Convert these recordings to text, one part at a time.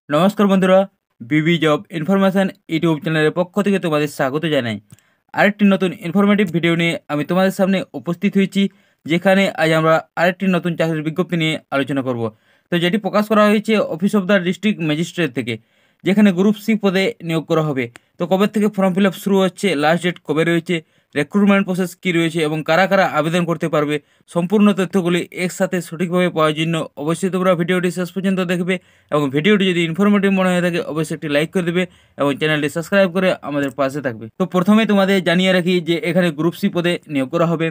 নমস্কার বন্ধুরা, বিবি job information YouTube চ্যানেলের পক্ষ থেকে তোমাদের স্বাগত জানাই। আরেকটি নতুন ইনফরমেটিভ ভিডিও নিয়ে আমি তোমাদের সামনে উপস্থিত হয়েছি, যেখানে আজ আমরা আরেকটি নতুন চাকরির বিজ্ঞপ্তি নিয়ে আলোচনা করব। তো যেটি প্রকাশ করা হয়েছে office of the district magistrate থেকে, যেখানে গ্রুপ সি পদে নিয়োগ করা হবে। তো কবে থেকে ফর্ম ফিল আপ শুরু হচ্ছে, লাস্ট ডেট কবে রয়েছে, রিক্রুটমেন্ট প্রসেস কী রয়েছে এবং কারা কারা আবেদন করতে পারবে, সম্পূর্ণ তথ্যগুলি একসাথে সঠিকভাবে পাওয়ার জন্য অবশ্যই তোমরা ভিডিওটি শেষ পর্যন্ত দেখবে। এবং ভিডিওটি যদি ইনফরমেটিভ মনে হয়ে থাকে অবশ্যই একটি লাইক করে দেবে এবং চ্যানেলটি সাবস্ক্রাইব করে আমাদের পাশে থাকবে। তো প্রথমে তোমাদের জানিয়ে রাখি যে এখানে গ্রুপ সি পদে নিয়োগ করা হবে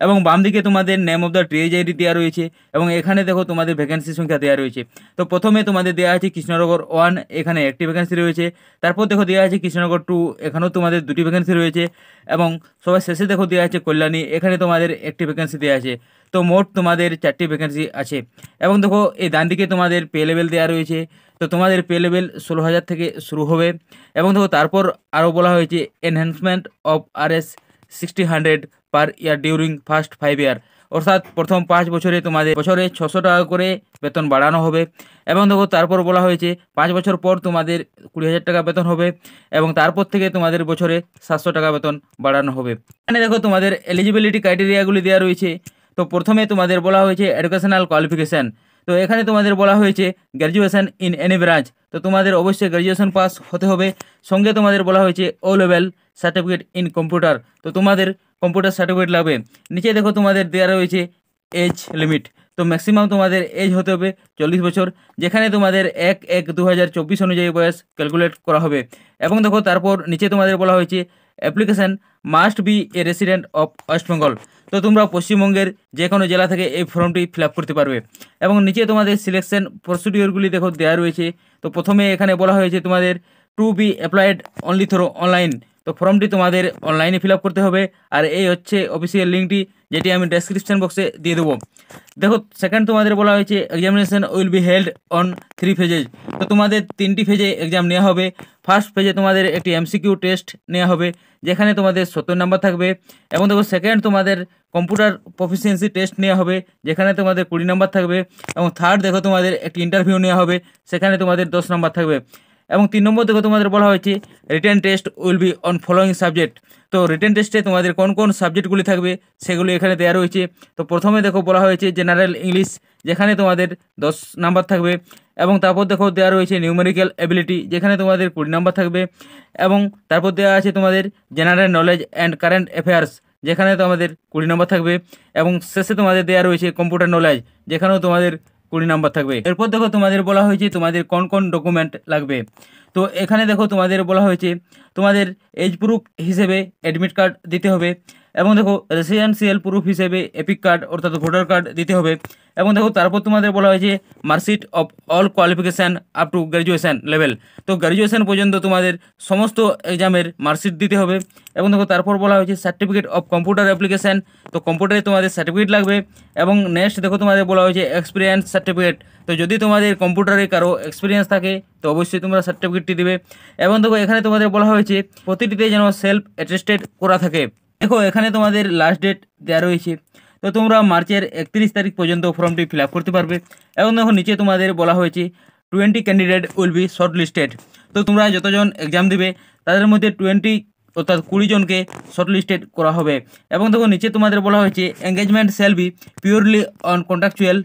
এবং বাম দিকে তোমাদের name of the traced ID দেওয়া রয়েছে এবং এখানে দেখো তোমাদের ভ্যাকেন্সি সংখ্যা দেওয়া রয়েছে। তো প্রথমে তোমাদের দেওয়া আছে কৃষ্ণনগর 1, এখানে একটি ভ্যাকেন্সি রয়েছে। তারপর দেখো দেওয়া আছে কৃষ্ণনগর 2, এখানেও তোমাদের দুটি ভ্যাকেন্সি রয়েছে। এবং সবার শেষে দেখো দেওয়া আছে কল্যাণী, এখানে তোমাদের একটি ভ্যাকেন্সি দেওয়া আছে। তো মোট তোমাদের 4টি ভ্যাকেন্সি আছে। এবং দেখো এই ডান দিকে তোমাদের পে লেভেল দেওয়া রয়েছে। তো তোমাদের পে লেভেল 16,000 থেকে শুরু হবে। এবং দেখো তারপর আরও বলা হয়েছে enhancement of RS 60,100 per year during first 5 ইয়ার, অর্থাৎ প্রথম 5 বছরে তোমাদের বছরে 600 টাকা করে বেতন বাড়ানো হবে। এবং দেখো তারপর বলা হয়েছে 5 বছর পর তোমাদের 20,000 টাকা বেতন হবে এবং তারপর থেকে তোমাদের বছরে 700 টাকা বেতন বাড়ানো হবে। এখানে দেখো তোমাদের এলিজিবিলিটি ক্রাইটেরিয়াগুলি দেওয়া রয়েছে। তো প্রথমে তোমাদের বলা হয়েছে এডুকেশনাল কোয়ালিফিকেশান। তো এখানে তোমাদের বলা হয়েছে গ্র্যাজুয়েশন ইন এনি ব্রাঞ্চ। তো তোমাদের অবশ্যই গ্র্যাজুয়েশন পাস হতে হবে। সঙ্গে তোমাদের বলা হয়েছে ও লেভেল সার্টিফিকেট ইন কম্পিউটার। তো তোমাদের কম্পিউটার সার্টিফিকেট লাগবে। নিচে দেখো তোমাদের দেওয়া রয়েছে এজ লিমিট। তো ম্যাক্সিমাম তোমাদের এজ হতে হবে 40 বছর, যেখানে তোমাদের 1/1/2024 অনুযায়ী বয়স ক্যালকুলেট করা হবে। এবং দেখো তারপর নিচে তোমাদের বলা হয়েছে application must B A resident of West Bengal. তো তোমরা পশ্চিমবঙ্গের যে কোনো জেলা থেকে এই ফর্মটি ফিল আপ করতে পারবে। এবং নিচে তোমাদের সিলেকশন প্রসিডিওরগুলি দেখো দেওয়া রয়েছে। তো প্রথমে এখানে বলা হয়েছে তোমাদের to be applied only through online. তো ফর্মটি তোমাদের অনলাইনে ফিল আপ করতে হবে। আর এই হচ্ছে অফিসিয়াল লিঙ্কটি, যেটি আমি ডেসক্রিপশন বক্সে দিয়ে দেবো। দেখো সেকেন্ড তোমাদের বলা হয়েছে examination will be held on 3 phases. তো তোমাদের 3টি ফেজে এক্সাম নেওয়া হবে। ফার্স্ট ফেজে তোমাদের একটি MCQ টেস্ট নেওয়া হবে, যেখানে তোমাদের 70 নাম্বার থাকবে। এবং দেখো সেকেন্ড তোমাদের কম্পিউটার প্রফিসিয়েন্সি টেস্ট নেওয়া হবে, যেখানে তোমাদের 20 নাম্বার থাকবে। এবং থার্ড দেখো তোমাদের একটি ইন্টারভিউ নেওয়া হবে, সেখানে তোমাদের 10 নাম্বার থাকবে। এবং 3 নম্বর দেখো তোমাদের বলা হয়েছে written test will be on following subject. তো রিটেন টেস্টে তোমাদের কোন কোন সাবজেক্টগুলি থাকবে সেগুলি এখানে দেওয়া রয়েছে। তো প্রথমে দেখো বলা হয়েছে জেনারেল ইংলিশ, যেখানে তোমাদের 10 নাম্বার থাকবে। এবং তারপর দেখো দেওয়া রয়েছে নিউমেরিক্যাল এবিলিটি, যেখানে তোমাদের 20 নাম্বার থাকবে। এবং তারপর দেওয়া আছে তোমাদের general knowledge and current affairs, যেখানে তোমাদের 20 নাম্বার থাকবে। এবং শেষে তোমাদের দেওয়া রয়েছে কম্পিউটার নলেজ, যেখানেও তোমাদের 20 নাম্বার থাকবে। এরপর দেখো তোমাদের বলা হয়েছে তোমাদের কোন কোন ডকুমেন্ট লাগবে। তো এখানে দেখো তোমাদের বলা হয়েছে তোমাদের এজ প্রুফ হিসেবে অ্যাডমিট কার্ড দিতে হবে। এবং দেখো রেসিডেন্সিয়াল প্রুফ হিসেবে এপিক কার্ড অর্থাৎ ভোটার কার্ড দিতে হবে। এবং দেখো তারপর তোমাদের বলা হয়েছে marksheet of all qualification up to graduation level. তো গ্র্যাজুয়েশন পর্যন্ত তোমাদের সমস্ত এক্সামের মার্কশিট দিতে হবে। এবং দেখো তারপর বলা হয়েছে সার্টিফিকেট অফ কম্পিউটার অ্যাপ্লিকেশান। তো কম্পিউটারে তোমাদের সার্টিফিকেট লাগবে। এবং নেক্সট দেখো তোমাদের বলা হয়েছে এক্সপিরিয়েন্স সার্টিফিকেট। তো যদি তোমাদের কম্পিউটারে কারো এক্সপিরিয়েন্স থাকে তো অবশ্যই তোমরা সার্টিফিকেটটি দেবে। এবং দেখো এখানে তোমাদের বলা হয়েছে প্রতিটিতে যেন সেলফ অ্যাটেস্টেড করা থাকে। দেখো এখানে তোমাদের লাস্ট ডেট দেওয়া রয়েছে। তো তোমরা মার্চের 31 তারিখ পর্যন্ত ফর্মটি ফিল আপ করতে পারবে। এবং দেখো নিচে তোমাদের বলা হয়েছে 20 candidate will be short listed. তো তোমরা যতজন এক্সাম দেবে তাদের মধ্যে 20 অর্থাৎ 20 জনকে শর্ট লিস্টেড করা হবে। এবং দেখো নিচে তোমাদের বলা হয়েছে engagement shall be purely on contractual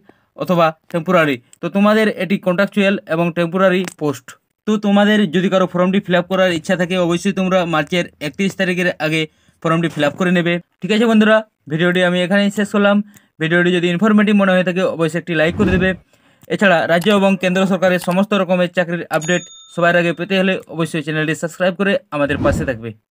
অথবা টেম্পোরারি। তো তোমাদের এটি কন্ট্রাকচুয়াল এবং টেম্পোরারি পোস্ট। তো তোমাদের যদি কারো ফর্মটি ফিল আপ করার ইচ্ছা থাকে অবশ্যই তোমরা মার্চের 31 তারিখের আগে ফর্মটি ফিল আপ করে নেবে। ঠিক আছে বন্ধুরা, ভিডিওটি আমি এখানেই শেষ করলাম। ভিডিওটি যদি ইনফরমেটিভ মনে হয়ে থাকে অবশ্যই একটি লাইক করে দেবে। এছাড়া রাজ্য এবং কেন্দ্র সরকারের সমস্ত রকমের চাকরির আপডেট সবার আগে পেতে হলে অবশ্যই চ্যানেলটি সাবস্ক্রাইব করে আমাদের পাশে থাকবে।